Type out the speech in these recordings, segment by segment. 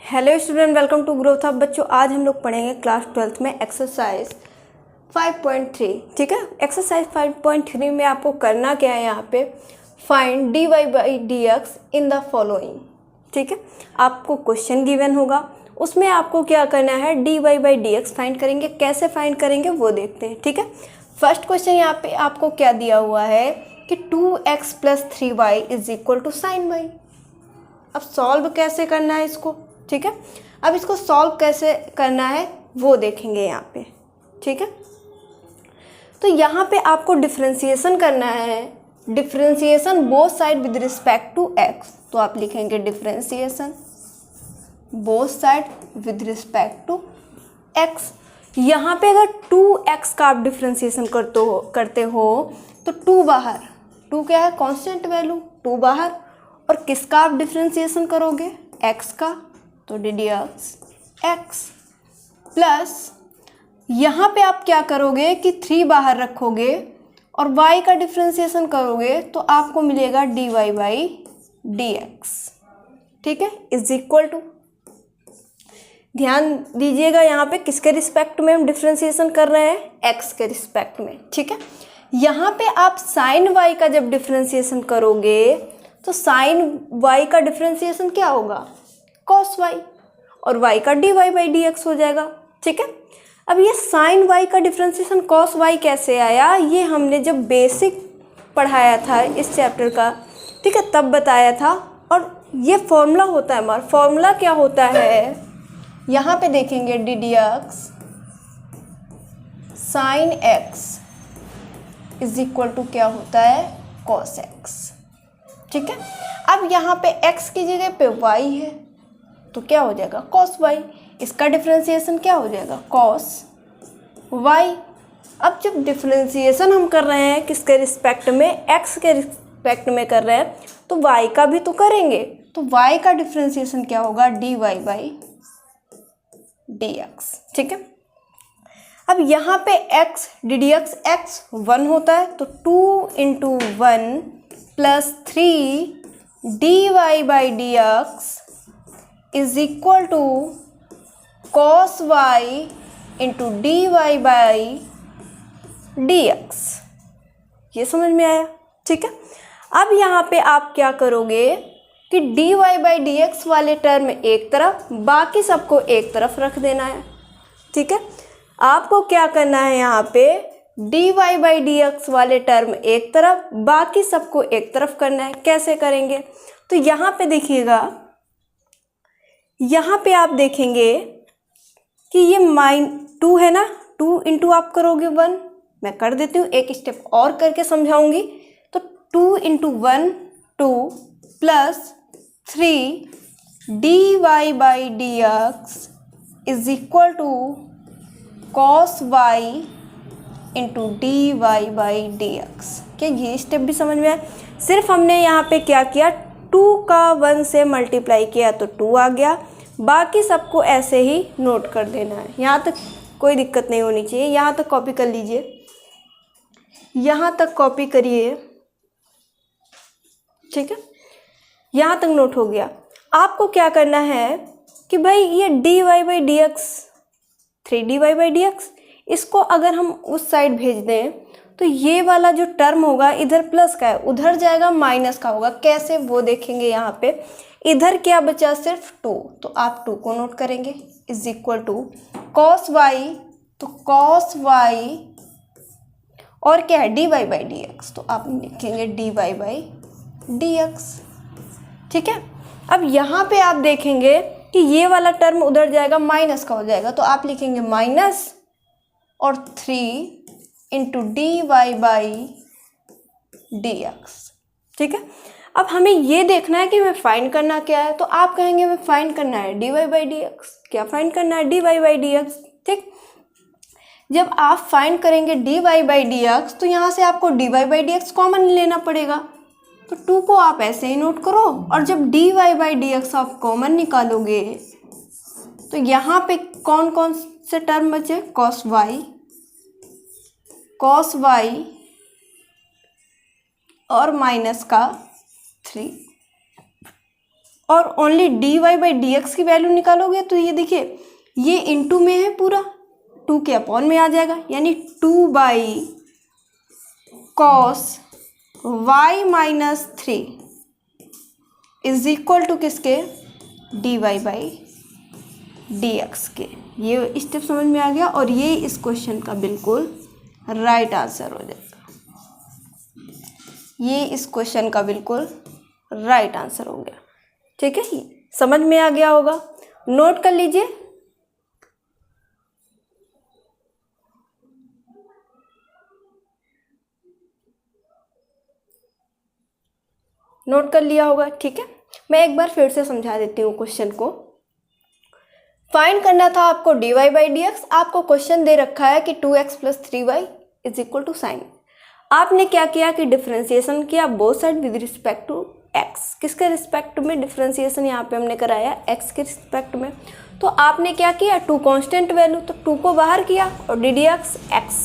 Hello student, welcome to growth of बच्चों। आज हम लोग पढ़ेंगे क्लास 12th में एक्सरसाइज 5.3। ठीक है, एक्सरसाइज 5.3 में आपको करना क्या है, यहाँ पे find dy by dx in the following. ठीक है, आपको क्वेश्चन गिवन होगा, उसमें आपको क्या करना है, dy बाई dx फाइंड करेंगे। कैसे फाइंड करेंगे वो देखते हैं। ठीक है, फर्स्ट क्वेश्चन यहाँ पे आपको क्या दिया हुआ है कि 2x plus 3y is equal to sine y। अब सॉल्व कैसे करना है इसको। ठीक है, अब इसको सॉल्व कैसे करना है वो देखेंगे यहाँ पे। ठीक है, तो यहाँ पे आपको डिफरेंशिएशन करना है, differentiation both side with respect to x। तो आप लिखेंगे differentiation both side with respect to x। यहाँ पे अगर 2x का आप डिफरेंशिएशन करते हो तो 2 बाहर, 2 क्या है कांस्टेंट वैल्यू, 2 बाहर, और किसका आप डिफरेंशिएशन करोगे, x का, तो ddx x प्लस यहाँ पे आप क्या करोगे कि 3 बाहर रखोगे और y का डिफरेंशिएशन करोगे तो आपको मिलेगा dy बाई dx। ठीक है, इज इक्वल टू, ध्यान दीजिएगा यहाँ पे किसके रिस्पेक्ट में हम डिफरेंशिएशन कर रहे हैं, x के रिस्पेक्ट में। ठीक है, यहाँ पे आप साइन y का जब डिफरेंशिएशन करोगे तो साइन y का डिफरेंशिएशन क्या होगा, कॉस y, और y का dy बाई dx हो जाएगा। ठीक है, अब ये साइन y का डिफरेंशिएशन कॉस y कैसे आया, ये हमने जब बेसिक पढ़ाया था इस चैप्टर का, ठीक है, तब बताया था। और ये फॉर्मूला होता है हमारा, फॉर्मूला क्या होता है, यहाँ पे देखेंगे ddx sine x is equal to क्या होता है, कॉस x। ठीक है, अब यहाँ पे x की जगह पे y है तो क्या हो जाएगा, कॉस y। इसका डिफरेंशिएशन क्या हो जाएगा, कॉस y। अब जब डिफरेंशिएशन हम कर रहे हैं किसके रिस्पेक्ट में, x के रिस्पेक्ट में कर रहे हैं, तो y का भी तो करेंगे, तो y का डिफरेंशिएशन क्या होगा, dy बाई dx। ठीक है, अब यहाँ पे x ddx x 1 होता है तो 2 into 1 plus 3 dy by dx is equal to cos y into dy by dx। ये समझ में आया। ठीक है, अब यहाँ पे आप क्या करोगे कि dy बाई dx वाले टर्म एक तरफ, बाकी सबको एक तरफ रख देना है। ठीक है, आपको क्या करना है, यहाँ पे dy बाई dx वाले टर्म एक तरफ, बाकी सबको एक तरफ करना है। कैसे करेंगे, तो यहाँ पे देखिएगा, यहाँ पे आप देखेंगे कि ये -2 है ना, 2 इंटू आप करोगे 1, मैं कर देती हूँ, एक स्टेप और करके समझाऊंगी। तो 2 into 1 2 plus 3 dy by dx is equal to cos y into dy by dx। क्या ये स्टेप भी समझ में आया, सिर्फ हमने यहाँ पे क्या किया, 2 का 1 से मल्टीप्लाई किया तो 2 आ गया, बाकी सबको ऐसे ही नोट कर देना है। यहाँ तक कोई दिक्कत नहीं होनी चाहिए, यहाँ तक कॉपी कर लीजिए, यहाँ तक कॉपी करिए। ठीक है, यहाँ तक नोट हो गया। आपको क्या करना है कि भाई ये dy by dx 3dy by dx, इसको अगर हम उस साइड भेज दें तो ये वाला जो टर्म होगा इधर प्लस का है, उधर जाएगा माइनस का होगा। कैसे वो देखेंगे, यहाँ पे इधर क्या बचा, सिर्फ 2, तो आप 2 को नोट करेंगे is equal to cos y, तो कॉस y और क्या है dy बाई dx, तो आप लिखेंगे dy बाई dx। ठीक है, अब यहाँ पे आप देखेंगे कि ये वाला टर्म उधर जाएगा माइनस का हो जाएगा, तो आप लिखेंगे माइनस और 3 इंटू dy बाई dx। ठीक है, अब हमें ये देखना है कि हमें फाइंड करना क्या है, तो आप कहेंगे हमें फाइंड करना है dy बाई dx। क्या फाइंड करना है, dy बाई dx। ठीक, जब आप फाइंड करेंगे dy बाई dx तो यहाँ से आपको dy बाई dx कॉमन लेना पड़ेगा, तो 2 को आप ऐसे ही नोट करो, और जब dy बाई dx आप कॉमन निकालोगे तो यहाँ पे कौन कौन से टर्म बचे, cos y और माइनस का 3, और only dy by D x की वैल्यू निकालोगे तो ये देखिए ये इंटू में है, पूरा 2 के अपॉन में आ जाएगा, यानी 2 by cos y minus 3 is equal to किसके, dy बाई डी एक्स के। ये स्टेप समझ में आ गया और ये इस क्वेश्चन का बिल्कुल राइट आंसर हो जाएगा। ये इस क्वेश्चन का बिल्कुल राइट आंसर हो गया। ठीक है, समझ में आ गया होगा, नोट कर लीजिए। नोट कर लिया होगा। ठीक है, मैं एक बार फिर से समझा देती हूँ क्वेश्चन को। फाइंड करना था आपको dy बाई डी एक्स। आपको क्वेश्चन दे रखा है कि 2x plus 3y is equal to sine. आपने क्या किया कि डिफ्रेंसिएशन किया both side with respect to x। किसके रिस्पेक्ट में डिफ्रेंसिएशन यहाँ पे हमने कराया, x के रिस्पेक्ट में। तो आपने क्या किया, 2 कांस्टेंट वैल्यू तो 2 को बाहर किया और D D x x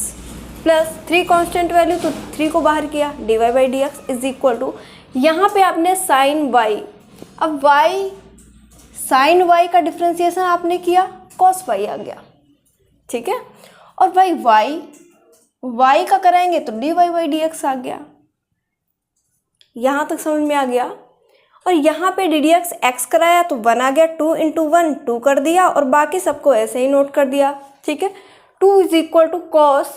plus 3 constant value तो 3 को बाहर किया, dy by D x is equal to, यहाँ पे आपने साइन y, अब y साइन y का डिफ्रेंसिएशन आपने किया कॉस y आ गया। ठीक है, और भाई y का कराएंगे तो dy बाई डी एक्स आ गया। यहाँ तक समझ में आ गया। और यहाँ पे डी डी एक्स एक्स कराया तो 1 आ गया, 2 इंटू 1 2 कर दिया और बाकी सबको ऐसे ही नोट कर दिया। ठीक है, 2 is equal to cos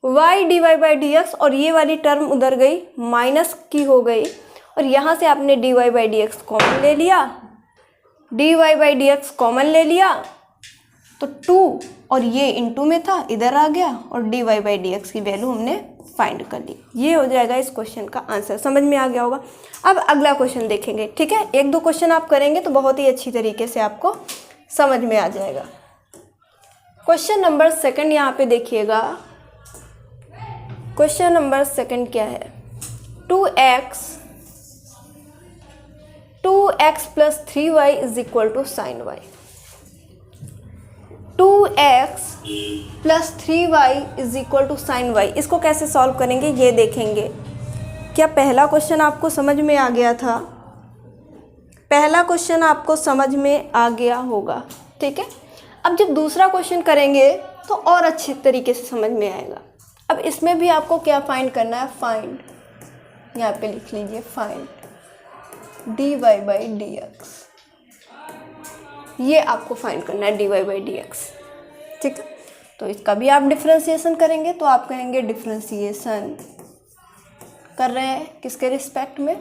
y dy by D X, और ये वाली टर्म उधर गई माइनस की हो गई, और यहाँ से आपने dy by D x common ले लिया, dy by D x common ले लिया तो 2 और ये इंटू में था इधर आ गया, और dy बाई डी एक्स की वैल्यू हमने फाइंड कर ली। ये हो जाएगा इस क्वेश्चन का आंसर। समझ में आ गया होगा। अब अगला क्वेश्चन देखेंगे। ठीक है, 1-2 क्वेश्चन आप करेंगे तो बहुत ही अच्छी तरीके से आपको समझ में आ जाएगा। क्वेश्चन नंबर 2 यहाँ पे देखिएगा। क्वेश्चन नंबर 2 क्या है, 2x plus 3y is equal to sine y। 2x plus 3y is equal to sine y। इसको कैसे सॉल्व करेंगे ये देखेंगे। क्या पहला क्वेश्चन आपको समझ में आ गया था? पहला क्वेश्चन आपको समझ में आ गया होगा। ठीक है, अब जब दूसरा क्वेश्चन करेंगे तो और अच्छे तरीके से समझ में आएगा। अब इसमें भी आपको क्या फाइंड करना है, फाइंड, यहाँ पे लिख लीजिए find dy by D x. ये आपको फाइंड करना है dy बाई डी एक्स। ठीक है, तो इसका भी आप डिफ्रेंसिएशन करेंगे तो आप कहेंगे डिफ्रेंसिएशन कर रहे हैं किसके रिस्पेक्ट में,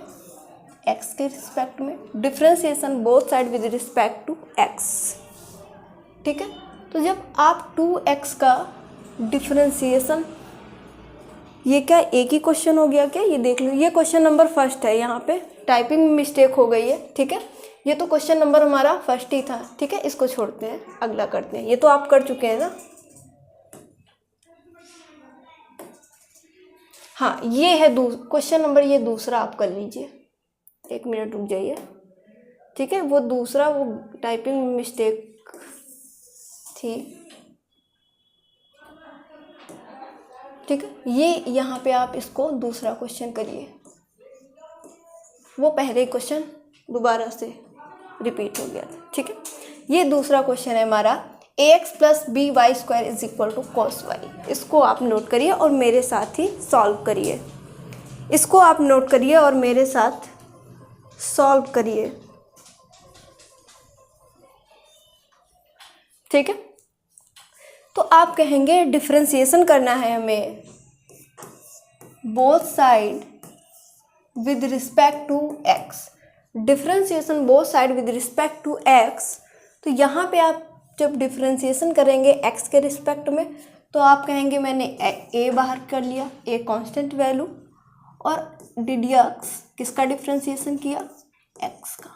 x के रिस्पेक्ट में। Differentiation both side with respect to x। ठीक है, तो जब आप 2x का डिफ्रेंसिएशन, ये क्या एक ही क्वेश्चन हो गया क्या, ये देख लो, ये क्वेश्चन नंबर 1 है, यहाँ पे टाइपिंग में मिस्टेक हो गई है। ठीक है, ये तो क्वेश्चन नंबर हमारा 1 ही था। ठीक है, इसको छोड़ते हैं, अगला करते हैं। ये तो आप कर चुके हैं ना। हाँ, ये है क्वेश्चन नंबर, ये दूसरा आप कर लीजिए। 1 मिनट रुक जाइए। ठीक है, वो दूसरा, वो टाइपिंग में मिस्टेक थी। ठीक है, ये यहाँ पे आप इसको दूसरा क्वेश्चन करिए। वो पहले क्वेश्चन दोबारा से रिपीट हो गया था। ठीक है, ये दूसरा क्वेश्चन है हमारा, ax plus B Y square is equal to cos Y. इसको आप नोट करिए और मेरे साथ ही सॉल्व करिए। इसको आप नोट करिए और मेरे साथ सॉल्व करिए। ठीक है, तो आप कहेंगे डिफ्रेंसिएशन करना है हमें both side with respect to x। Differentiation both side with respect to x, तो यहाँ पे आप जब डिफ्रेंसिएशन करेंगे x के रिस्पेक्ट में तो आप कहेंगे मैंने a बाहर कर लिया, a कांस्टेंट वैल्यू, और डी डी एक्स किसका डिफ्रेंसिएशन किया, x का,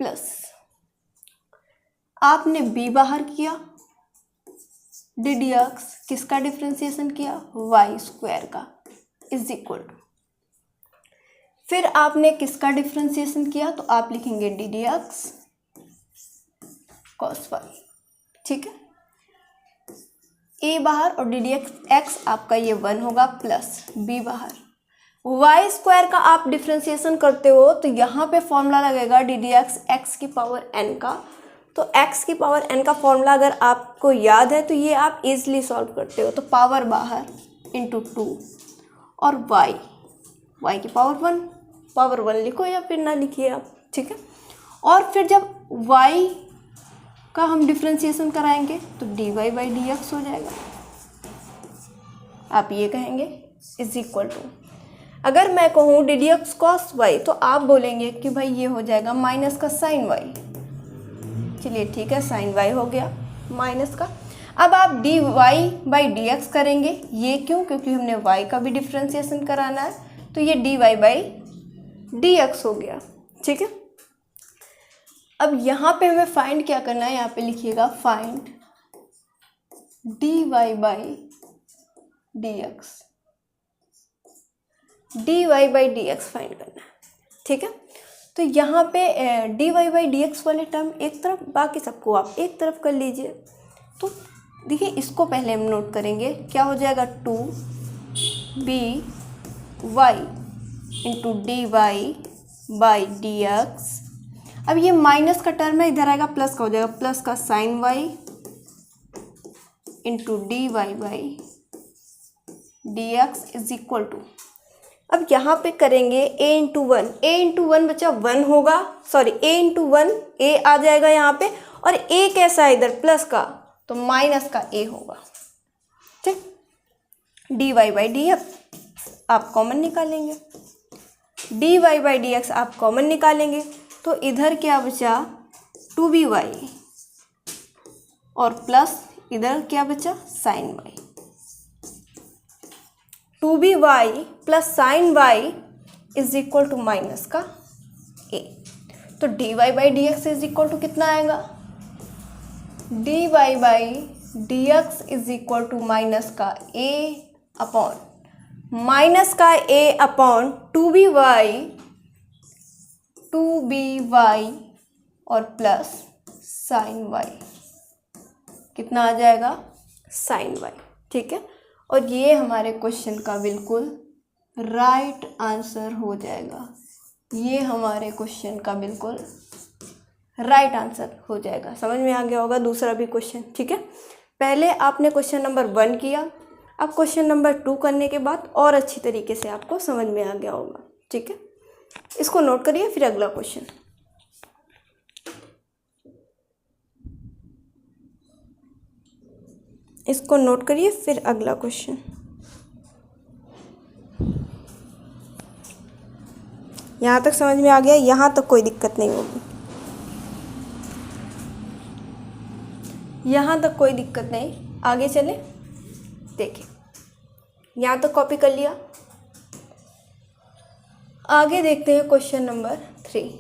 प्लस आपने b बाहर किया, डी डी एक्स किसका डिफ्रेंसिएशन किया, वाई स्क्वायर का, इज इक्वल टू, फिर आपने किसका डिफ्रेंसिएशन किया तो आप लिखेंगे d D x cos y. ठीक है, a बाहर और डी डी एक्स आपका ये 1 होगा, प्लस b बाहर, वाई स्क्वायर का आप डिफ्रेंसिएशन करते हो तो यहाँ पे फॉर्मूला लगेगा डी डी एक्स एक्स की पावर एन का। तो एक्स की पावर एन का फॉर्मूला अगर आपको याद है तो ये आप इजीली सॉल्व करते हो। तो पावर बाहर इंटू 2 और वाई की पावर 1 लिखो या फिर ना लिखिए आप, ठीक है। और फिर जब y का हम डिफ्रेंसिएशन कराएंगे तो dy बाई डी एक्स हो जाएगा। आप ये कहेंगे इज इक्वल टू, अगर मैं कहूँ d D x cos y तो आप बोलेंगे कि भाई ये हो जाएगा माइनस का साइन वाई। चलिए ठीक है, साइन वाई हो गया माइनस का। अब आप d y by D x करेंगे, ये क्यों? क्योंकि हमने y का भी डिफ्रेंसिएशन कराना है, तो ये d y by D x हो गया, ठीक है। अब यहाँ पे हमें फाइंड क्या करना है, यहाँ पे लिखिएगा find d y by D x, d y by D x find करना है, ठीक है। तो यहाँ पे d y by D x वाले टर्म एक तरफ, बाकी सबको आप एक तरफ कर लीजिए। तो देखिए इसको पहले हम नोट करेंगे, क्या हो जाएगा 2b y into d y by D x. अब ये माइनस का टर्म है, इधर आएगा प्लस का, हो जाएगा प्लस का sine y into d y by D x is equal to, अब यहाँ पे करेंगे a into one, a into one बचा 1 होगा, sorry a into one a आ जाएगा यहाँ पे, और a कैसा है इधर प्लस का, तो माइनस का a होगा, ठीक। D y by D x आप कॉमन निकालेंगे, d y by D x आप कॉमन निकालेंगे, तो इधर क्या बचा 2by और प्लस इधर क्या बचा sine y, 2by plus sine y is equal to minus का a। तो d y by D x is equal to कितना आएगा, d y by D x is equal to minus का a अपॉन माइनस का a upon 2by और plus sine Y, कितना आ जाएगा sign Y, ठीक है। और ये हमारे क्वेश्चन का बिल्कुल राइट आंसर हो जाएगा, ये हमारे क्वेश्चन का बिल्कुल राइट आंसर हो जाएगा। समझ में आ गया होगा दूसरा भी क्वेश्चन, ठीक है। पहले आपने क्वेश्चन नंबर 1 किया, अब क्वेश्चन नंबर 2 करने के बाद और अच्छी तरीके से आपको समझ में आ गया होगा, ठीक है। इसको नोट करिए, फिर अगला क्वेश्चन। इसको नोट करिए, फिर अगला क्वेश्चन। यहाँ तक समझ में आ गया, यहाँ तक कोई दिक्कत नहीं होगी, यहाँ तक कोई दिक्कत नहीं। आगे चले, देखिए यहाँ तक कॉपी कर लिया, आगे देखते हैं क्वेश्चन नंबर 3,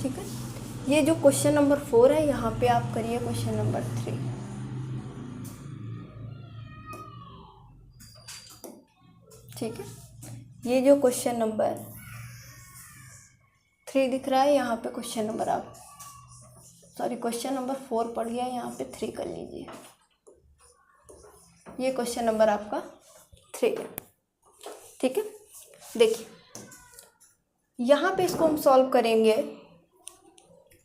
ठीक है। ये जो क्वेश्चन नंबर 4 है, यहाँ पे आप करिए क्वेश्चन नंबर 3, ठीक है। ये जो क्वेश्चन नंबर 3 दिख रहा है, यहाँ पे क्वेश्चन नंबर आप क्वेश्चन नंबर 4 पढ़ गया, यहाँ पे 3 कर लीजिए। ये क्वेश्चन नंबर आपका 3 है, ठीक है। देखिए यहाँ पे इसको हम सॉल्व करेंगे।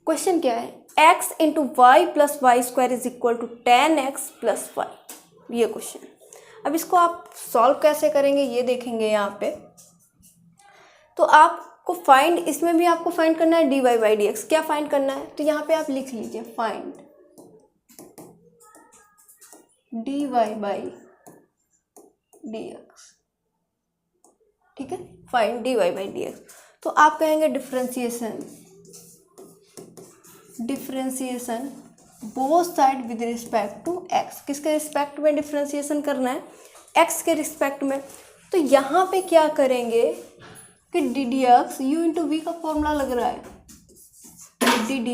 क्वेश्चन क्या है, x into y plus y square is equal to 10x plus y, ये क्वेश्चन। अब इसको आप सॉल्व कैसे करेंगे ये देखेंगे यहाँ पे। तो आपको फाइंड, इसमें भी आपको फाइंड करना है d y by D x. क्या फाइंड करना है, तो यहाँ पे आप लिख लीजिए find d y by D x, ठीक है। Find d y by D x, तो आप कहेंगे differentiation both side with respect to x. किसके रिस्पेक्ट में डिफरेंशिएशन करना है, एक्स के रिस्पेक्ट में। तो यहाँ पे क्या करेंगे कि d D x u into v का फॉर्मूला लग रहा है, d D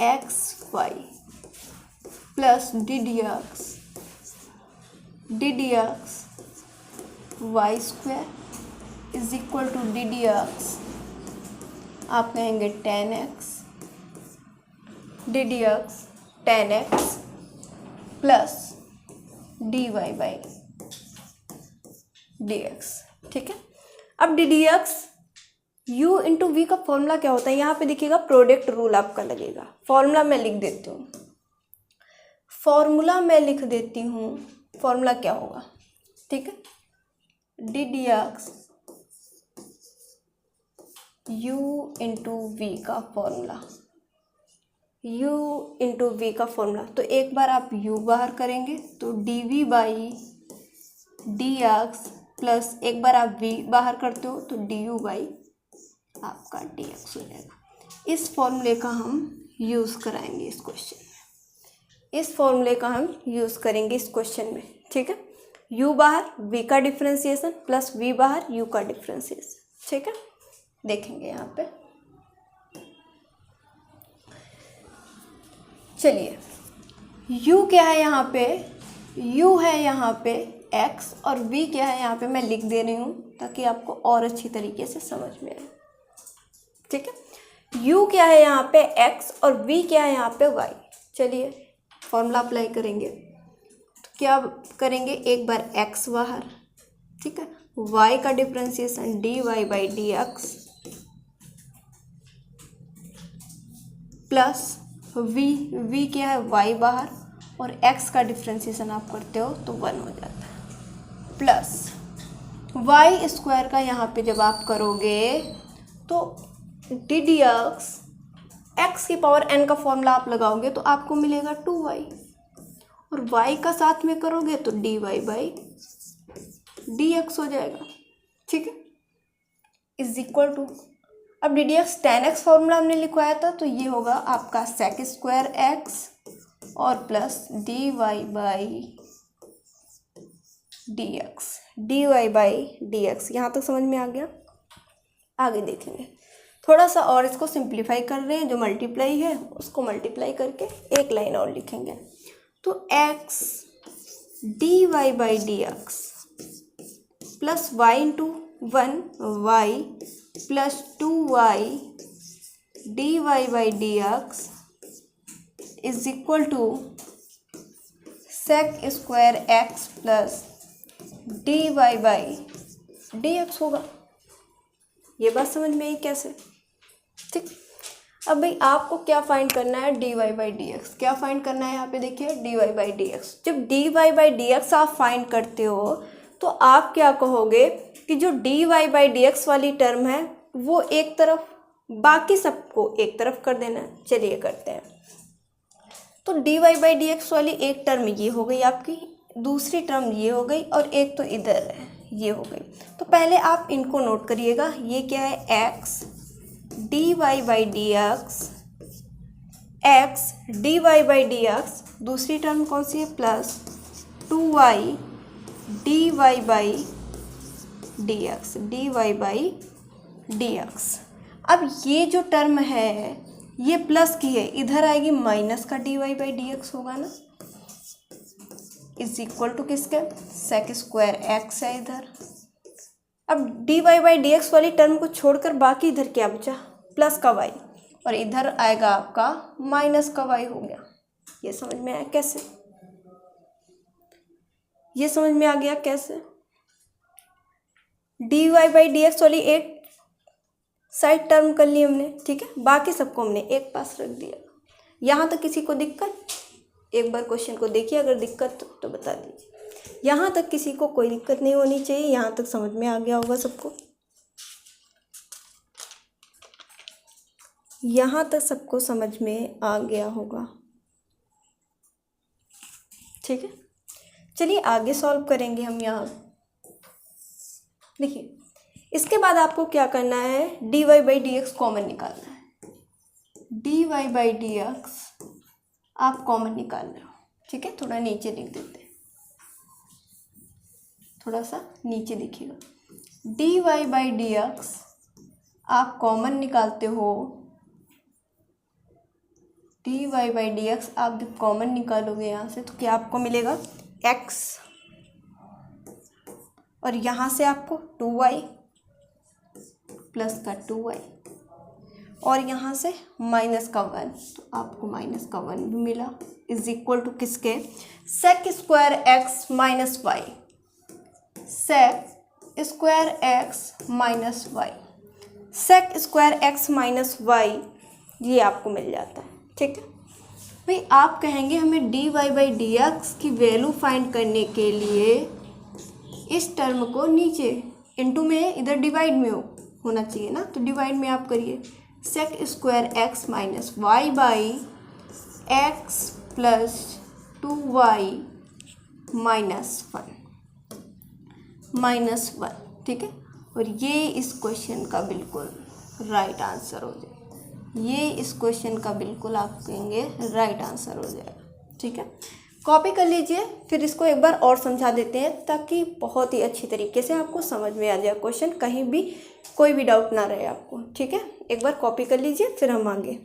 x y plus d D x y square is equal to d D x, आप कहेंगे 10x d D x 10x plus d y by dx, ठीक है। अब dx u into v का formula क्या होता है, यहाँ पे देखिएगा प्रोडक्ट रूल आपका लगेगा। फॉर्मूला मैं लिख देती हूँ, फॉर्मूला क्या होगा, ठीक है। dx u इंटू वी का फॉर्मूला, तो एक बार आप u बाहर करेंगे तो dv बाई dx प्लस एक बार आप v बाहर करते हो तो du बाई आपका dx हो जाएगा। इस फॉर्मूले का हम यूज़ कराएंगे इस क्वेश्चन में, ठीक है। u बाहर v का डिफ्रेंसिएशन प्लस v बाहर u का डिफ्रेंसिएशन, ठीक है। देखेंगे यहाँ पे, चलिए u क्या है यहाँ पे, u है यहाँ पे x और v क्या है यहाँ पे मैं लिख दे रही हूँ ताकि आपको और अच्छी तरीके से समझ में आए, ठीक है। u क्या है यहाँ पे x और v क्या है यहाँ पे y। चलिए फॉर्मूला अप्लाई करेंगे तो क्या करेंगे, एक बार x बाहर, ठीक है, y का differentiation dy by dx plus v क्या है y बाहर और x का डिफ्रेंसिएशन आप करते हो तो 1 हो जाता है, प्लस y स्क्वायर का यहाँ पे जब आप करोगे तो dx x की पावर n का फॉर्मूला आप लगाओगे तो आपको मिलेगा 2y और y का साथ में करोगे तो dy बाई dx हो जाएगा, ठीक है, इज इक्वल टू, अब dx tan x फॉर्मूला हमने लिखवाया था तो ये होगा आपका sec स्क्वायर x और प्लस dy बाई dx, यहाँ तक समझ में आ गया। आगे देखेंगे, थोड़ा सा और इसको सिंप्लीफाई कर रहे हैं, जो मल्टीप्लाई है उसको मल्टीप्लाई करके एक लाइन और लिखेंगे तो x dy by dx plus y into 1y plus 2y dy by dx is equal to sec square x plus dy by dx होगा। ये बात समझ में आई कैसे, ठीक। अब भाई आपको क्या फाइंड करना है, dy बाई dx, क्या फाइंड करना है यहाँ पे देखिए dy बाई dx। जब dy बाई dx आप फाइंड करते हो तो आप क्या कहोगे कि जो dy बाई dx वाली टर्म है वो एक तरफ, बाकी सबको एक तरफ कर देना है। चलिए करते हैं, तो dy बाई dx वाली एक टर्म ये हो गई आपकी, दूसरी टर्म ये हो गई और एक तो इधर है ये हो गई। तो पहले आप इनको नोट करिएगा, ये क्या है x dy by dx, x dy by dx, दूसरी टर्म कौन सी है plus 2y dy by dx। अब ये जो टर्म है ये प्लस की है, इधर आएगी माइनस का dy बाई dx होगा ना, इज इक्वल टू किसके, sec स्क्वायर x है इधर। अब dy बाई dx वाली टर्म को छोड़कर बाकी इधर क्या बचा, प्लस का y और इधर आएगा आपका माइनस का y हो गया। ये समझ में आया कैसे, ये समझ में आ गया कैसे। dy बाई dx वाली एक साइड टर्म कर ली हमने, ठीक है, बाकी सबको हमने एक पास रख दिया। यहाँ तक किसी को दिक्कत, एक बार क्वेश्चन को देखिए, अगर दिक्कत तो बता दीजिए। यहाँ तक किसी को कोई दिक्कत नहीं होनी चाहिए, यहाँ तक समझ में आ गया होगा सबको, यहाँ तक सबको समझ में आ गया होगा, ठीक है। चलिए आगे सॉल्व करेंगे हम। यहाँ देखिए, इसके बाद आपको क्या करना है, dy बाई dx कॉमन निकालना है। dy बाई dx आप कॉमन निकाल रहे हो, ठीक है। थोड़ा नीचे लिख देते हैं, थोड़ा सा नीचे लिखिएगा। dy बाई dx आप कॉमन निकालते हो, dy बाई dx आप जब कॉमन निकालोगे यहाँ से तो क्या आपको मिलेगा, x और यहाँ से आपको 2y प्लस का 2y और यहाँ से माइनस का 1 तो आपको माइनस का 1 भी मिला, इज इक्वल टू किसके, sec square x minus y, sec square x minus y, sec square x minus y ये आपको मिल जाता है। ठीक है भाई, आप कहेंगे हमें d y by D x की वैल्यू फाइंड करने के लिए इस टर्म को नीचे इनटू में इधर डिवाइड में होना चाहिए ना, तो डिवाइड में आप करिए sec square x minus y by x plus 2y minus one. ठीक है, और ये इस क्वेश्चन का बिल्कुल राइट आंसर हो जाएगा, ये इस क्वेश्चन का बिल्कुल आप कहेंगे राइट आंसर हो जाएगा। ठीक है, कॉपी कर लीजिए, फिर इसको एक बार और समझा देते हैं ताकि बहुत ही अच्छी तरीके से आपको समझ में आ जाए क्वेश्चन, कहीं भी कोई भी डाउट ना रहे आपको। ठीक है, एक बार कॉपी कर लीजिए फिर हम आगे।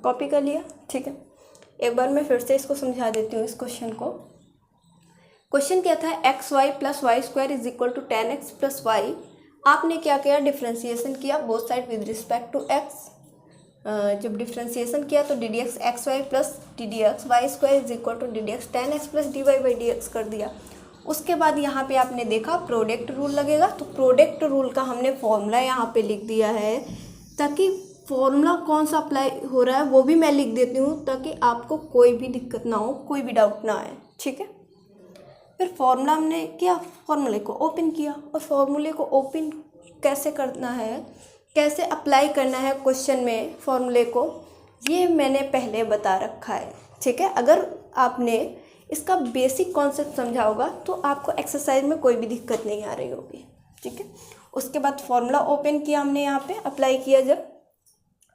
कॉपी कर लिया। ठीक है, एक बार मैं फिर से इसको समझा देती हूँ इस क्वेश्चन को। क्वेश्चन क्या था, x y plus y square is equal to 10x plus y. आपने क्या किया, डिफ्रेंसिएशन किया both side with respect to x. जब डिफ्रेंसिएशन किया तो d D x x y plus d D x y square is equal to d D x 10x plus d y by D x कर दिया। उसके बाद यहाँ पे आपने देखा प्रोडक्ट रूल लगेगा, तो प्रोडक्ट रूल का हमने फॉर्मूला यहाँ पे लिख दिया है, ताकि फॉर्मूला कौन सा अप्लाई हो रहा है वो भी मैं लिख देती हूँ ताकि आपको कोई भी दिक्कत ना हो, कोई भी डाउट ना आए। ठीक है, फिर फॉर्मूला हमने किया, फॉर्मूले को ओपन किया, और फॉर्मूले को ओपन कैसे करना है, कैसे अप्लाई करना है क्वेश्चन में फॉर्मूले को, ये मैंने पहले बता रखा है। ठीक है, अगर आपने इसका बेसिक कॉन्सेप्ट समझा होगा तो आपको एक्सरसाइज में कोई भी दिक्कत नहीं आ रही होगी। ठीक है, उसके बाद फॉर्मूला ओपन किया हमने, यहाँ पे अप्लाई किया जब,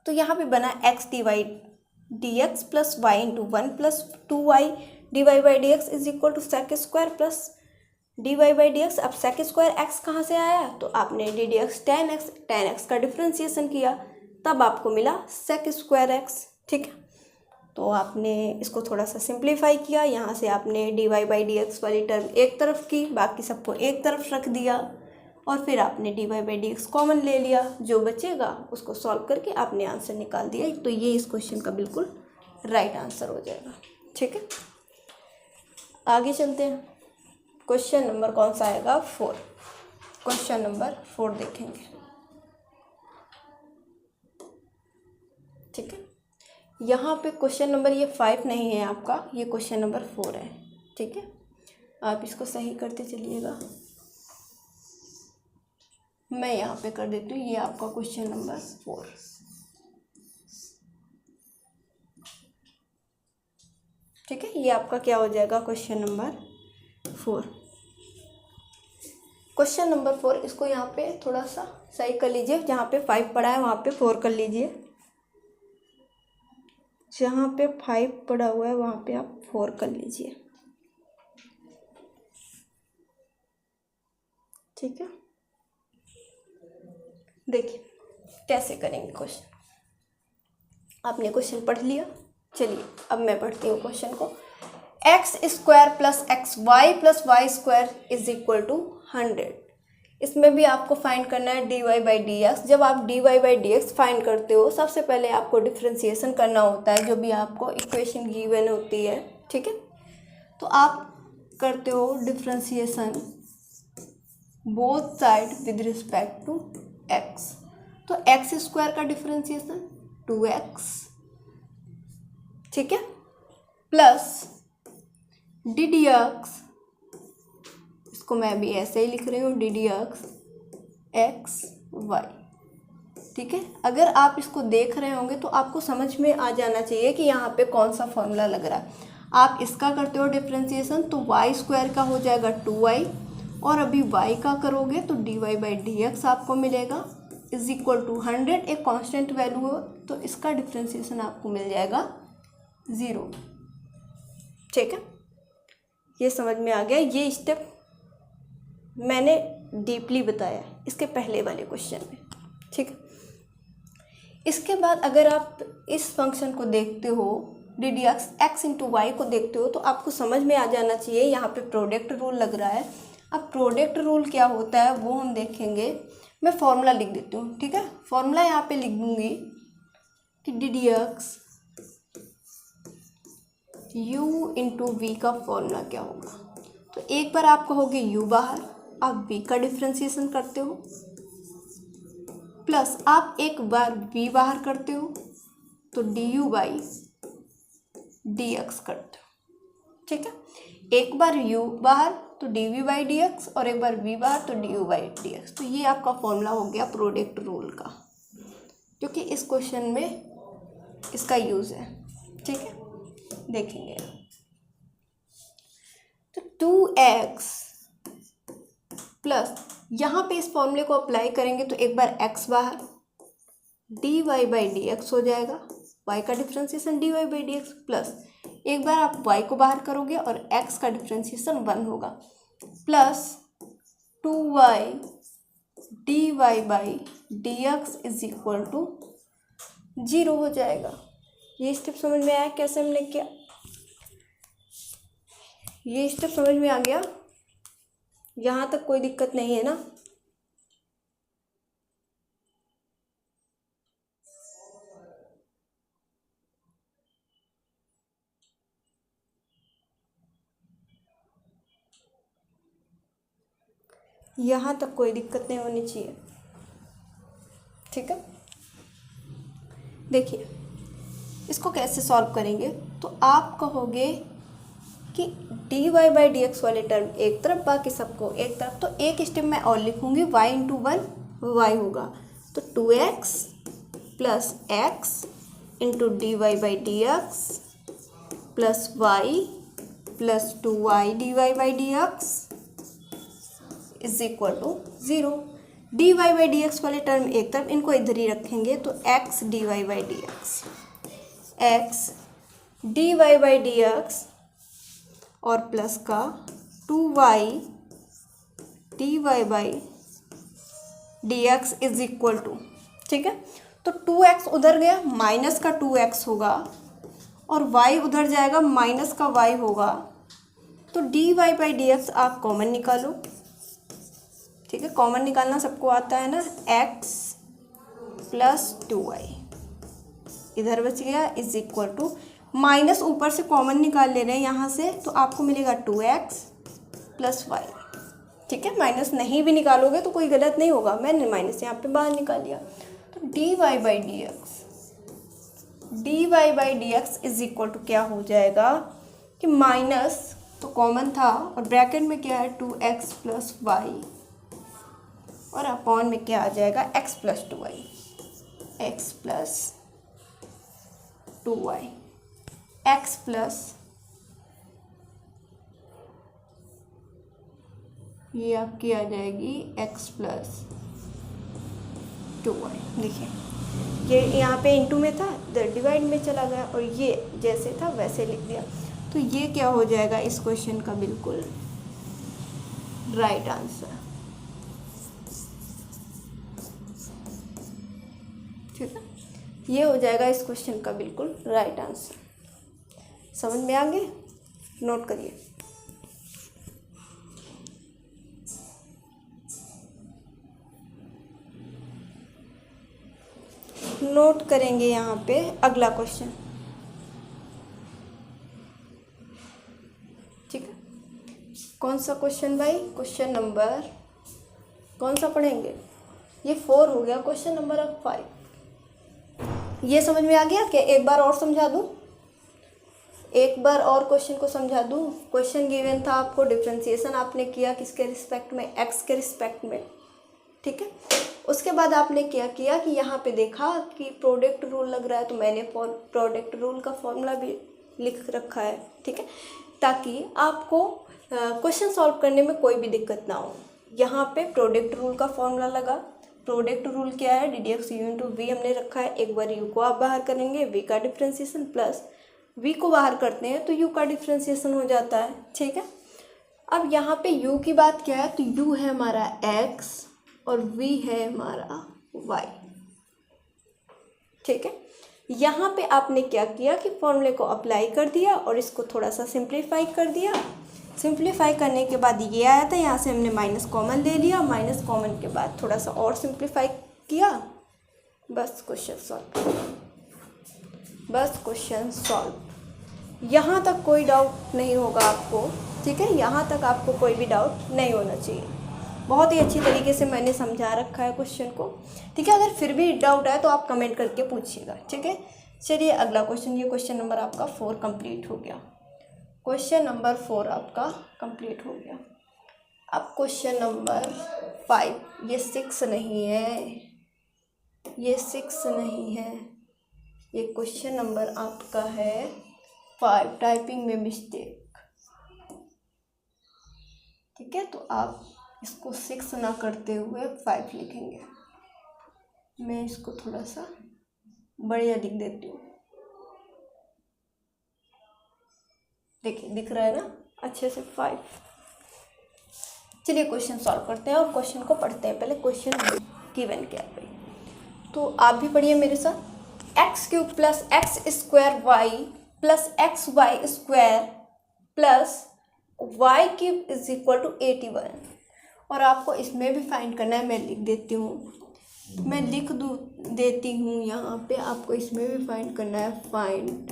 तो यहाँ पे बना x d y d x plus y into 1 plus 2y d y by D x is equal to sec square plus d y by D x. अब सेक स्क्वायर एक्स कहाँ से आया, तो आपने डी डी एक्स 10x का differentiation किया, तब आपको मिला सेक स्क्वायर एक्स। ठीक है, तो आपने इसको थोड़ा सा सिंप्लीफाई किया, यहाँ से आपने d y by D x वाली टर्म एक तरफ की, बाकी सबको एक तरफ रख दिया, और फिर आपने d y by D x common ले लिया, जो बचेगा उसको सॉल्व करके आपने आंसर निकाल दिया। तो ये इस क्वेश्चन का बिल्कुल राइट आंसर हो जाएगा। ठीक है, आगे चलते हैं। क्वेश्चन नंबर कौन सा आएगा, 4। क्वेश्चन नंबर 4 देखेंगे। ठीक है, यहाँ पे क्वेश्चन नंबर ये 5 नहीं है आपका, ये क्वेश्चन नंबर 4 है। ठीक है, आप इसको सही करते चलिएगा, मैं यहाँ पे कर देती हूँ, ये आपका क्वेश्चन नंबर 4। ठीक है, ये आपका क्या हो जाएगा, क्वेश्चन नंबर 4। क्वेश्चन नंबर 4, इसको यहाँ पे थोड़ा सा सही कर लीजिए, जहाँ पे 5 पड़ा है वहाँ पे 4 कर लीजिए, जहाँ पे 5 पड़ा हुआ है वहाँ पे आप 4 कर लीजिए। ठीक है, देखिए कैसे करेंगे क्वेश्चन। आपने क्वेश्चन पढ़ लिया, चलिए अब मैं पढ़ती हूँ क्वेश्चन को। X square plus x y plus y square is equal to 100। इसमें भी आपको फाइंड करना है d y by D x. जब आप d y by D x find करते हो, सबसे पहले आपको डिफ्रेंसिएशन करना होता है, जो भी आपको इक्वेशन गिवन होती है। ठीक है, तो आप करते हो differentiation both side with respect to x. तो एक्स स्क्वायर का डिफ्रेंसिएशन 2x, ठीक है, प्लस डी डी एक्स, इसको मैं भी ऐसे ही लिख रही हूँ, d D x x y. ठीक है, अगर आप इसको देख रहे होंगे तो आपको समझ में आ जाना चाहिए कि यहाँ पे कौन सा फॉर्मूला लग रहा है। आप इसका करते हो डिफ्रेंसिएशन तो वाई स्क्वायर का हो जाएगा 2y, और अभी y का करोगे तो d y by D x आपको मिलेगा इज इक्वल टू 100। एक कांस्टेंट वैल्यू हो तो इसका डिफ्रेंसिएशन आपको मिल जाएगा 0। ठीक है, ये समझ में आ गया। ये स्टेप मैंने डीपली बताया इसके पहले वाले क्वेश्चन में। ठीक है, इसके बाद अगर आप इस फंक्शन को देखते हो, d D x x into y को देखते हो, तो आपको समझ में आ जाना चाहिए यहाँ पे प्रोडक्ट रूल लग रहा है। अब प्रोडक्ट रूल क्या होता है वो हम देखेंगे। मैं फॉर्मूला लिख देती हूँ, ठीक है। फॉर्मूला यहाँ पे लिख दूँगी कि d D x u into v का फॉर्मूला क्या होगा। तो एक बार आप कहोगे u बाहर, आप v का डिफ्रेंसिएशन करते हो, प्लस आप एक बार v बाहर करते हो तो du बाई dx करते हो, ठीक है। एक बार u बाहर तो dv बाई dx और एक बार v बाहर तो du बाई dx। तो ये आपका फॉर्मूला हो गया प्रोडक्ट रूल का, क्योंकि इस क्वेश्चन में इसका यूज़ है, ठीक है। देखेंगे तो 2x प्लस यहाँ पे इस फॉर्मूले को अप्लाई करेंगे तो एक बार x बाहर dy बाई dx हो जाएगा, y का differentiation dy by dx, plus एक बार आप y को बाहर करोगे और x का डिफ्रेंसिएशन 1 होगा, plus 2y dy by dx is equal to 0 हो जाएगा। ये स्टेप समझ में आया कैसे हमने किया? ये स्टेप समझ में आ गया? यहाँ तक कोई दिक्कत नहीं है ना? यहाँ तक कोई दिक्कत नहीं होनी चाहिए, ठीक है। देखिए इसको कैसे सॉल्व करेंगे, तो आप कहोगे कि dy बाई dx वाले टर्म एक तरफ, बाकी सबको एक तरफ। तो एक स्टेप मैं और लिखूँगी, y इंटू 1 y होगा, तो 2x plus x into dy by dx plus y plus 2y dy by dx is equal to 0। dy by dx वाले टर्म एक तरफ, इनको इधर ही रखेंगे, तो x dy by dx, x dy by dx और प्लस का 2y dy by dx is equal to, ठीक है। तो 2x उधर गया, माइनस का 2x होगा, और y उधर जाएगा, माइनस का y होगा। तो dy बाई dx आप कॉमन निकालो, ठीक है। कॉमन निकालना सबको आता है ना, x प्लस 2y इधर बच गया इज इक्वल टू, माइनस ऊपर से कॉमन निकाल ले रहे हैं यहाँ से, तो आपको मिलेगा 2x प्लस y, ठीक है। माइनस नहीं भी निकालोगे तो कोई गलत नहीं होगा, मैंने माइनस यहाँ पे बाहर निकाल लिया। तो dy by dx is equal to क्या हो जाएगा कि माइनस तो कॉमन था और ब्रैकेट में क्या है 2x प्लस y और अपॉन में क्या आ जाएगा x plus 2y, x plus 2y, x plus ये आपकी आ जाएगी x प्लस 2y। देखिए ये यहाँ पे इंटू में था, डिवाइड में चला गया, और ये जैसे था वैसे लिख दिया। तो ये क्या हो जाएगा इस क्वेश्चन का बिल्कुल राइट आंसर, ठीक है। ये हो जाएगा इस क्वेश्चन का बिल्कुल राइट आंसर। समझ में आ गया? नोट करिए। नोट करेंगे यहाँ पे अगला क्वेश्चन, ठीक है। कौन सा क्वेश्चन भाई? क्वेश्चन नंबर कौन सा पढ़ेंगे? ये 4 हो गया, क्वेश्चन नंबर अब 5। ये समझ में आ गया क्या? एक बार और समझा दूँ, एक बार और क्वेश्चन को समझा दूँ। क्वेश्चन गिवन था आपको, डिफरेंशिएशन आपने किया किसके रिस्पेक्ट में? एक्स के रिस्पेक्ट में, ठीक है। उसके बाद आपने क्या किया कि यहाँ पे देखा कि प्रोडक्ट रूल लग रहा है, तो मैंने प्रोडक्ट रूल का फॉर्मूला भी लिख रखा है, ठीक है, ताकि आपको क्वेश्चन सॉल्व करने में कोई भी दिक्कत ना हो। यहाँ पे प्रोडक्ट रूल का फॉर्मूला लगा। प्रोडक्ट रूल क्या है? D D x u into v हमने रखा है। एक बार यू को आप बाहर करेंगे, वी का डिफ्रेंसिएशन, प्लस वी को बाहर करते हैं तो यू का डिफ्रेंसिएशन हो जाता है, ठीक है। अब यहाँ पे यू की बात क्या है? तो यू है हमारा एक्स और वी है हमारा वाई, ठीक है। यहाँ पे आपने क्या किया कि फॉर्मूले को अप्लाई कर दिया और इसको थोड़ा सा सिंप्लीफाई कर दिया। सिंप्लीफाई करने के बाद ये आया था, यहाँ से हमने माइनस कॉमन ले लिया, माइनस कॉमन के बाद थोड़ा सा और सिंप्लीफाई किया, बस क्वेश्चन सॉल्व, बस क्वेश्चन सॉल्व। यहाँ तक कोई डाउट नहीं होगा आपको, ठीक है, यहाँ तक आपको कोई भी डाउट नहीं होना चाहिए। बहुत ही अच्छी तरीके से मैंने समझा रखा है क्वेश्चन को, ठीक है। अगर फिर भी डाउट आए तो आप कमेंट करके पूछिएगा, ठीक है। चलिए अगला क्वेश्चन, ये क्वेश्चन नंबर आपका 4 कंप्लीट हो गया, क्वेश्चन नंबर 4 आपका कंप्लीट हो गया। अब क्वेश्चन नंबर 5, ये 6 नहीं है, ये 6 नहीं है, ये क्वेश्चन नंबर आपका है 5, टाइपिंग में मिस्टेक, ठीक है। तो आप इसको 6 ना करते हुए 5 लिखेंगे। मैं इसको थोड़ा सा बढ़िया लिख देती हूँ, देखिए दिख रहा है ना अच्छे से 5। चलिए क्वेश्चन सॉल्व करते हैं और क्वेश्चन को पढ़ते हैं। पहले क्वेश्चन गिवन क्या है, तो आप भी पढ़िए मेरे साथ। x³ plus x² y plus xy square plus y³ is equal to 81। और आपको इसमें भी फाइंड करना है, मैं लिख देती हूँ, मैं लिख देती हूँ यहाँ पे, आपको इसमें भी फाइंड करना है। फाइंड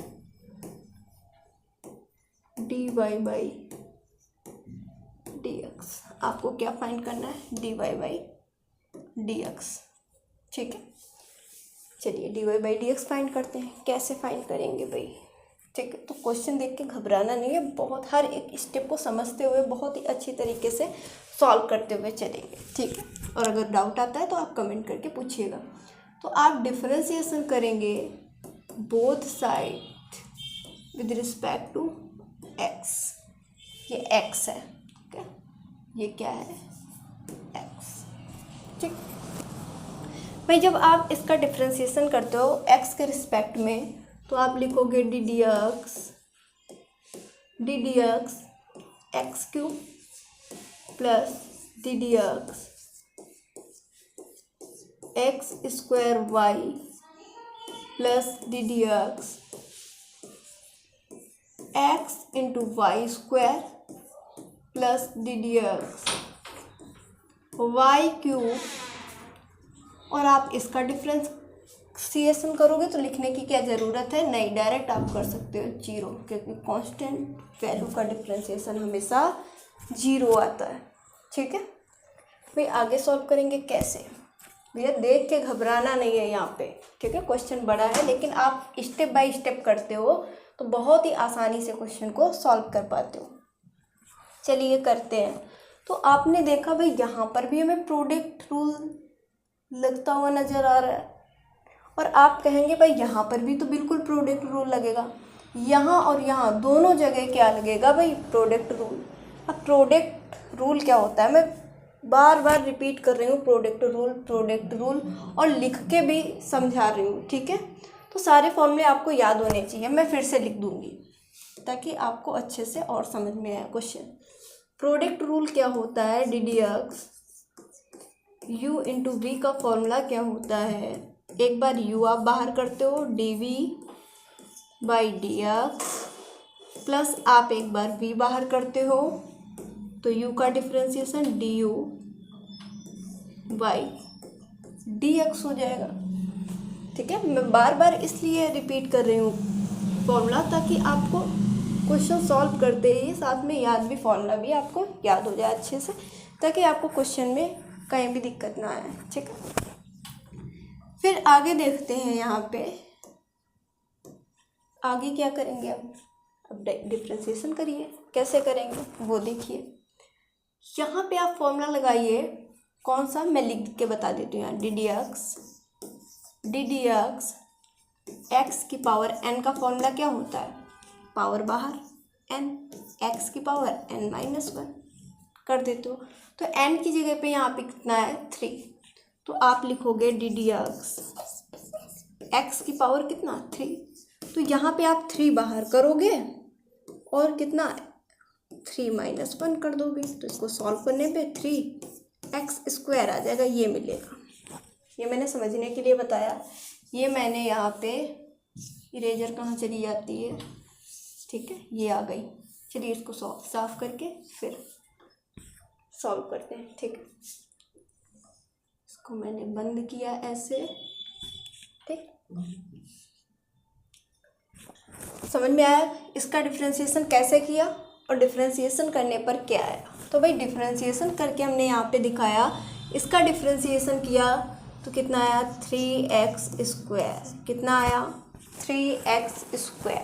dy बाई dx, आपको क्या फाइंड करना है, dy बाई dx, ठीक है। चलिए dy बाई dx फाइंड करते हैं। कैसे फाइंड करेंगे भाई, ठीक है। तो क्वेश्चन देख के घबराना नहीं है, बहुत हर एक स्टेप को समझते हुए बहुत ही अच्छी तरीके से सॉल्व करते हुए चलेंगे, ठीक है। और अगर डाउट आता है तो आप कमेंट करके पूछिएगा। तो आप डिफरेंशिएशन करेंगे both side with respect to x, ये x है, ठीक है, ये क्या है x, ठीक। भाई जब आप इसका डिफरेंशिएशन करते हो x के रिस्पेक्ट में, तो आप लिखोगे d D x x³ plus d x x² y plus d x x into y square plus d x y³। और आप इसका डिफरेंशिएशन करोगे तो लिखने की क्या ज़रूरत है, नहीं, डायरेक्ट आप कर सकते हो 0, क्योंकि कांस्टेंट वैल्यू का डिफरेंशिएशन हमेशा 0 आता है, ठीक है। भाई आगे सॉल्व करेंगे कैसे, भैया देख के घबराना नहीं है यहाँ पे, ठीक है। क्वेश्चन बड़ा है लेकिन आप स्टेप बाय स्टेप करते हो तो बहुत ही आसानी से क्वेश्चन को सॉल्व कर पाते हो। चलिए करते हैं। तो आपने देखा भाई यहाँ पर भी हमें प्रोडक्ट रूल लगता हुआ नज़र आ रहा है, और आप कहेंगे भाई यहाँ पर भी तो बिल्कुल प्रोडक्ट रूल लगेगा, यहाँ और यहाँ दोनों जगह क्या लगेगा भाई, प्रोडक्ट रूल। अब प्रोडक्ट रूल क्या होता है, मैं बार बार रिपीट कर रही हूँ, प्रोडक्ट रूल, और लिख के भी समझा रही हूँ, ठीक है। तो सारे फॉर्मूले आपको याद होने चाहिए, मैं फिर से लिख दूँगी ताकि आपको अच्छे से और समझ में आए क्वेश्चन। प्रोडक्ट रूल क्या होता है, d x u into v का फॉर्मूला क्या होता है, एक बार u आप बाहर करते हो dv by D x plus आप एक बार v बाहर करते हो तो u का डिफरेंशिएशन du बाई dx हो जाएगा, ठीक है। मैं बार बार इसलिए रिपीट कर रही हूँ फॉर्मूला ताकि आपको क्वेश्चन सॉल्व करते ही साथ में याद भी, फॉर्मूला भी आपको याद हो जाए अच्छे से, ताकि आपको क्वेश्चन में कहीं भी दिक्कत ना आए, ठीक है। फिर आगे देखते हैं, यहाँ पे आगे क्या करेंगे, अब डिफरेंशिएशन करिए, कैसे करेंगे वो देखिए। यहाँ पे आप फॉर्मूला लगाइए, कौन सा, मैं लिख के बता देती हूँ यहाँ, डी एक्स एक्स की पावर n का फॉर्मूला क्या होता है, पावर बाहर n, x की पावर n-1 कर देते हो। तो n की जगह पे यहाँ पे कितना है 3, तो आप लिखोगे डी एक्स x की पावर कितना 3, तो यहाँ पे आप 3 बाहर करोगे और कितना 3-1 कर दोगे, तो इसको सॉल्व करने पे 3x² आ जाएगा, ये मिलेगा। ये मैंने समझने के लिए बताया, ये मैंने यहाँ पे इरेजर कहाँ चली जाती है, ठीक है, ये आ गई, चलिए इसको साफ करके फिर सॉल्व करते हैं। ठीक है, इसको मैंने बंद किया ऐसे। ठीक, समझ में आया इसका डिफरेंशिएशन कैसे किया और डिफरेंशिएशन करने पर क्या आया। तो भाई डिफरेंशिएशन करके हमने यहाँ पे दिखाया, इसका डिफरेंशिएशन किया तो कितना आया 3x²। कितना आया 3x²।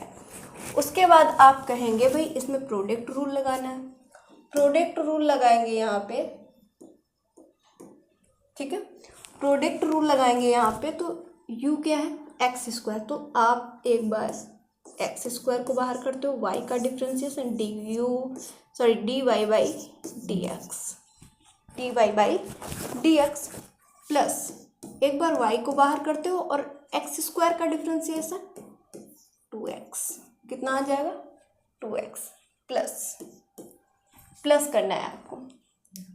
उसके बाद आप कहेंगे भाई इसमें प्रोडक्ट रूल लगाना है। प्रोडक्ट रूल लगाएंगे यहाँ पे। ठीक है, प्रोडक्ट रूल लगाएंगे यहाँ पे। तो u क्या है x²। तो आप एक बार x² को बाहर करते हो, y का डिफरेंशिएशन dy/dx प्लस एक बार y को बाहर करते हो और x² का डिफरेंशिएशन 2x। कितना आ जाएगा 2x प्लस करना है आपको।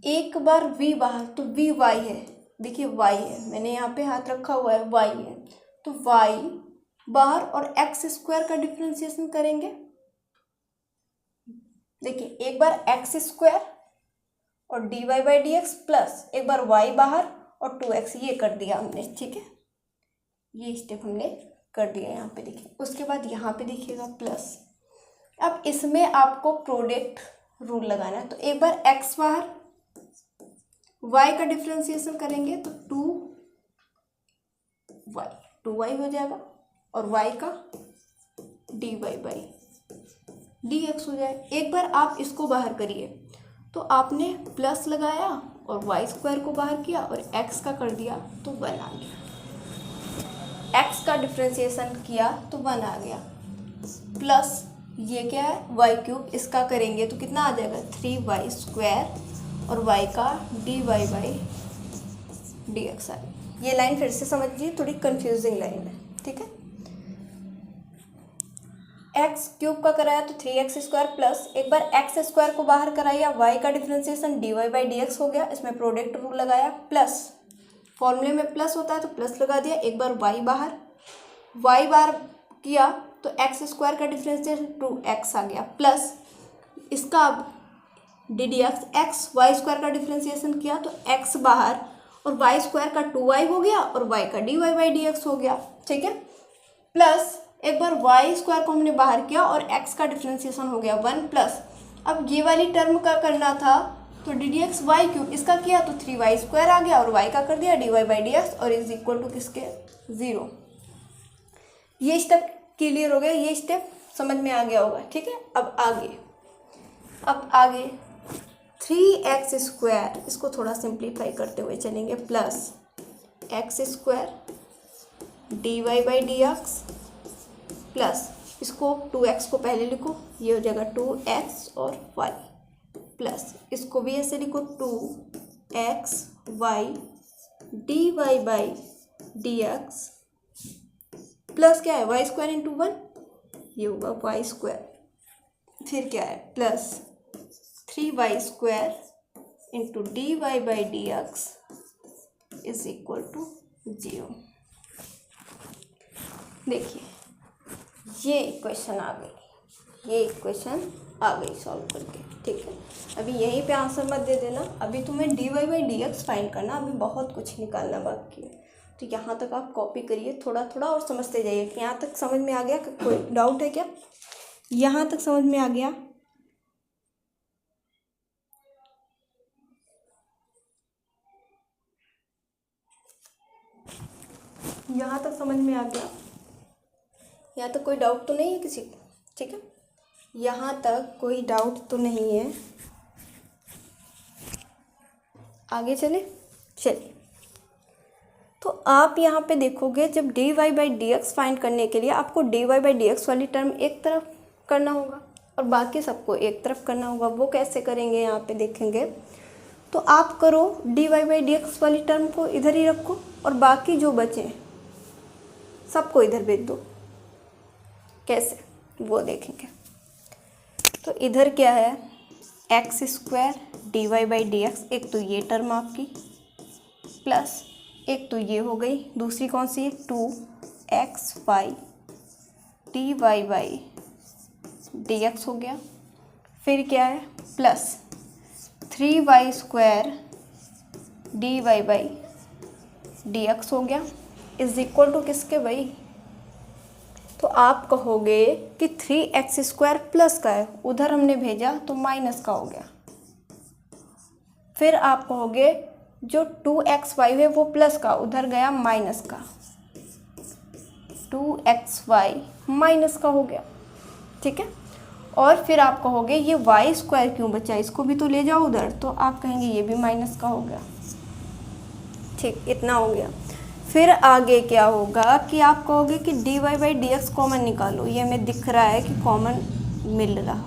एक बार v बाहर, तो v y है, देखिए y है, मैंने यहाँ पे हाथ रखा हुआ है, y है, तो y बाहर और x² का डिफरेंशिएशन करेंगे। देखिए एक बार x² और dy/dx प्लस एक बार y बाहर और 2x, ये कर दिया हमने। ठीक है, ये स्टेप हमने कर दिया यहाँ पे। देखिए उसके बाद यहाँ पे देखिएगा प्लस। अब इसमें आपको प्रोडक्ट रूल लगाना है। तो एक बार x बाहर, y का डिफरेंशिएशन करेंगे तो 2y हो जाएगा और y का dy/dx हो जाएगा। एक बार आप इसको बाहर करिए तो आपने प्लस लगाया और y² को बाहर किया और x का कर दिया तो 1 आ गया। x का डिफरेंशिएशन किया तो 1 आ गया, प्लस ये क्या है y³, इसका करेंगे तो कितना आ जाएगा 3y² और y का dy/dx आ गया। ये लाइन फिर से समझिए, थोड़ी कंफ्यूजिंग लाइन है। ठीक है, x³ का कराया तो 3x² प्लस एक बार x² को बाहर कराया, y का डिफरेंशिएशन dy/dx हो गया। इसमें प्रोडक्ट रूल लगाया, प्लस फॉर्मूले में प्लस होता है तो प्लस लगा दिया। एक बार y बाहर किया तो x² का डिफरेंशिएशन 2x आ गया, प्लस इसका अब ddx x y² का डिफरेंशिएशन किया तो x बाहर और y² का 2y हो गया और y का dy/dx हो गया। ठीक है, प्लस एक बार y² को हमने बाहर किया और x का डिफरेंशिएशन हो गया 1 प्लस। अब ये वाली टर्म का करना था तो ddx y³, इसका किया तो 3y² आ गया और y का कर दिया dy/dx और इज इक्वल टू किसके 0। ये स्टेप क्लियर हो गया, ये स्टेप समझ में आ गया होगा। ठीक है, अब आगे 3x², इसको थोड़ा सिंप्लीफाई करते हुए चलेंगे, प्लस x² dy/dx प्लस इसको 2x को पहले लिखो, ये हो जाएगा 2x और y, प्लस इसको भी ऐसे लिखो 2xy dy/dx प्लस क्या है y² इंटू 1, ये होगा y²। फिर क्या है plus 3y² into dy/dx is equal to 0। देखिए ये इक्वेशन आ गई सॉल्व करके। ठीक है, अभी यहीं पे आंसर मत दे देना, अभी तुम्हें dy/dx फाइंड करना, अभी बहुत कुछ निकालना बाकी है। तो यहाँ तक आप कॉपी करिए थोड़ा थोड़ा और समझते जाइए। यहाँ तक समझ में आ गया? कोई डाउट है क्या? यहाँ तक समझ में आ गया? यहाँ तक समझ में आ गया? यहाँ तक कोई डाउट तो नहीं है किसी को? ठीक है, यहाँ तक कोई डाउट तो नहीं है। आगे चलिए। तो आप यहाँ पे देखोगे जब dy/dx फाइंड करने के लिए आपको dy/dx वाली टर्म एक तरफ करना होगा और बाकी सबको एक तरफ करना होगा। वो कैसे करेंगे यहाँ पे देखेंगे। तो आप करो dy/dx वाली टर्म को इधर ही रखो और बाकी जो बचे सबको इधर भेज दो। कैसे वो देखेंगे। तो इधर क्या है x² dy/dx, एक तो ये टर्म आपकी, प्लस एक तो ये हो गई, दूसरी कौन सी है 2xy dy/dx हो गया, फिर क्या है प्लस 3y² dy/dx हो गया इज इक्वल टू किसके भाई, तो आप कहोगे कि 3x² प्लस का है, उधर हमने भेजा तो माइनस का हो गया। फिर आप कहोगे जो 2xy है वो प्लस का, उधर गया माइनस का, 2xy माइनस का हो गया, ठीक है। और फिर आप कहोगे ये y² क्यों बचा, इसको भी तो ले जाओ उधर, तो आप कहेंगे ये भी माइनस का हो गया, ठीक, इतना हो गया। फिर आगे क्या होगा कि आप कहोगे कि dy/dx कॉमन निकालो, ये हमें दिख रहा है कि कॉमन मिल रहा।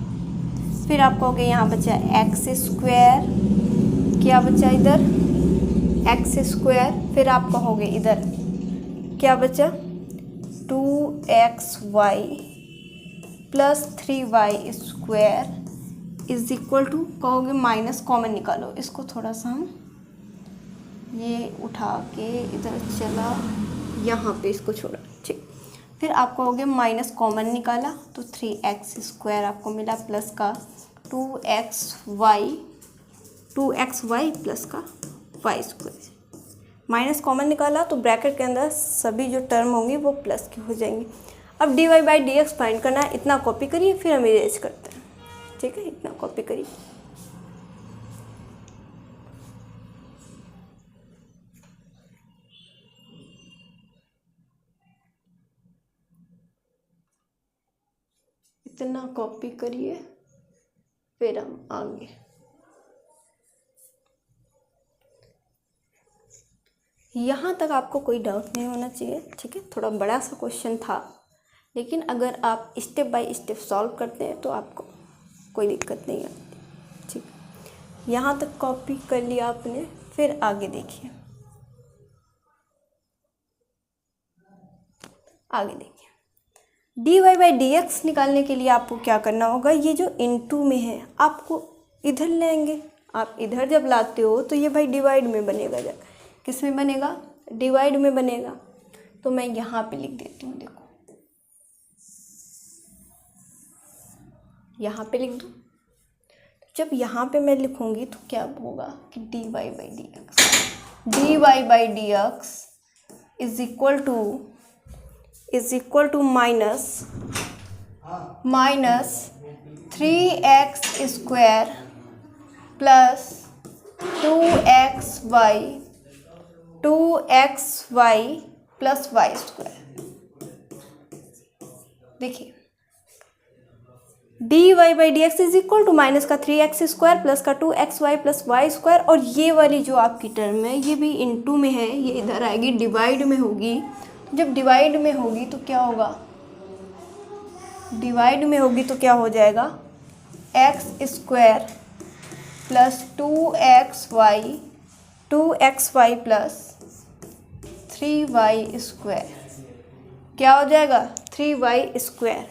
फिर आप कहोगे यहाँ बचा x², क्या बचा इधर x², फिर आप कहोगे इधर क्या बचा 2xy plus 3y² is equal to, कहोगे माइनस कॉमन निकालो, इसको थोड़ा सा हम ये उठा के इधर चला, यहाँ पे इसको छोड़ा, ठीक। फिर आप कहोगे माइनस कॉमन निकाला तो 3x² आपको मिला प्लस का 2xy प्लस का y², माइनस कॉमन निकाला तो ब्रैकेट के अंदर सभी जो टर्म होंगी वो प्लस की हो जाएंगी। अब dy/dx फाइंड करना है, इतना कॉपी करिए फिर हम इरेज करते हैं, ठीक है, इतना कॉपी करिए। इतना कॉपी करिए फिर हम आगे। यहाँ तक आपको कोई डाउट नहीं होना चाहिए, ठीक है। थोड़ा बड़ा सा क्वेश्चन था, लेकिन अगर आप स्टेप बाय स्टेप सॉल्व करते हैं तो आपको कोई दिक्कत नहीं आती, ठीक। यहाँ तक कॉपी कर लिया आपने, फिर आगे देखिए, आगे देखिए। dy/dx निकालने के लिए आपको क्या करना होगा, ये जो इनटू में है आपको इधर लेंगे, आप इधर जब लाते हो तो ये भाई डिवाइड में बनेगा, जब किस में बनेगा, डिवाइड में बनेगा। तो मैं यहाँ पे लिख देती हूँ, देखो यहाँ पे लिख दूँ। जब यहाँ पे मैं लिखूँगी तो क्या होगा कि dy/dx is equal to minus 3x² plus 2xy plus y²। देखिए dy/dx is equal to minus का 3x² प्लस का 2xy प्लस y², और ये वाली जो आपकी टर्म है ये भी इनटू में है, ये इधर आएगी, डिवाइड में होगी। जब डिवाइड में होगी तो क्या होगा, डिवाइड में होगी तो क्या हो जाएगा, x² plus 2xy plus 3y², क्या हो जाएगा 3y²।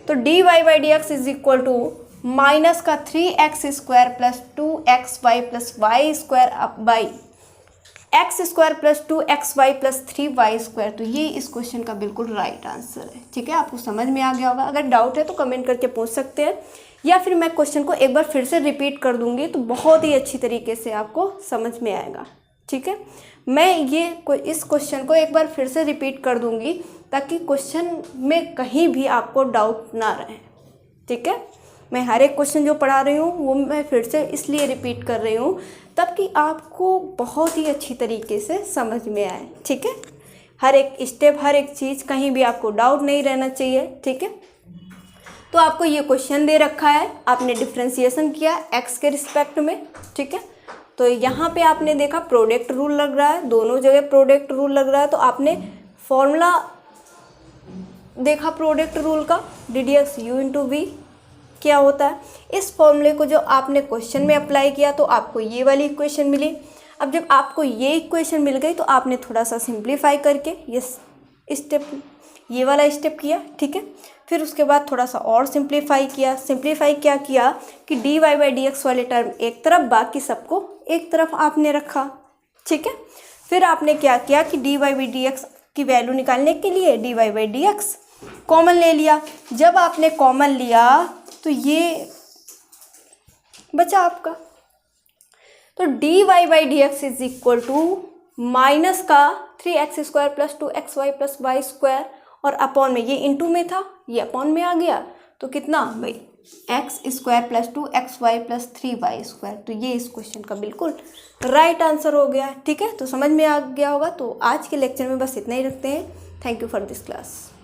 तो dy/dx is equal to minus का 3x² plus 2xy plus y² by x² plus 2xy plus 3y²। तो ये इस क्वेश्चन का बिल्कुल राइट आंसर है, ठीक है। आपको समझ में आ गया होगा, अगर डाउट है तो कमेंट करके पूछ सकते हैं, या फिर मैं क्वेश्चन को एक बार फिर से रिपीट कर दूंगी तो बहुत ही अच्छी तरीके से आपको समझ में आएगा, ठीक है। मैं इस क्वेश्चन को एक बार फिर से रिपीट कर दूंगी ताकि क्वेश्चन में कहीं भी आपको डाउट ना रहे, ठीक है। मैं हर एक क्वेश्चन जो पढ़ा रही हूँ वो मैं फिर से इसलिए रिपीट कर रही हूँ ताकि आपको बहुत ही अच्छी तरीके से समझ में आए, ठीक है। हर एक स्टेप, हर एक चीज़, कहीं भी आपको डाउट नहीं रहना चाहिए, ठीक है। तो आपको ये क्वेश्चन दे रखा है, आपने डिफ्रेंसिएशन किया x के रिस्पेक्ट में, ठीक है। तो यहाँ पे आपने देखा प्रोडक्ट रूल लग रहा है, दोनों जगह प्रोडक्ट रूल लग रहा है, तो आपने फॉर्मूला देखा प्रोडक्ट रूल का, ddx u इंटू वी क्या होता है। इस फॉर्मूले को जो आपने क्वेश्चन में अप्लाई किया तो आपको ये वाली इक्वेशन मिली। अब जब आपको ये इक्वेशन मिल गई तो आपने थोड़ा सा सिंप्लीफाई करके ये वाला स्टेप किया, ठीक है। फिर उसके बाद थोड़ा सा और सिंप्लीफाई क्या किया कि dy/dx वाले टर्म एक तरफ, बाकी सबको एक तरफ आपने रखा, ठीक है। फिर आपने क्या किया कि dy/dx की वैल्यू निकालने के लिए dy/dx कॉमन ले लिया। जब आपने कॉमन लिया तो ये बचा आपका। तो d y by D x is equal to minus का 3x² plus 2xy plus y square और अपॉन में, ये इंटू में था, ये अपॉन में आ गया, तो कितना भाई x² plus 2xy plus 3y²। तो ये इस क्वेश्चन का बिल्कुल राइट आंसर हो गया। ठीक है, तो समझ में आ गया होगा। तो आज के लेक्चर में बस इतना ही रखते हैं। Thank you for this class.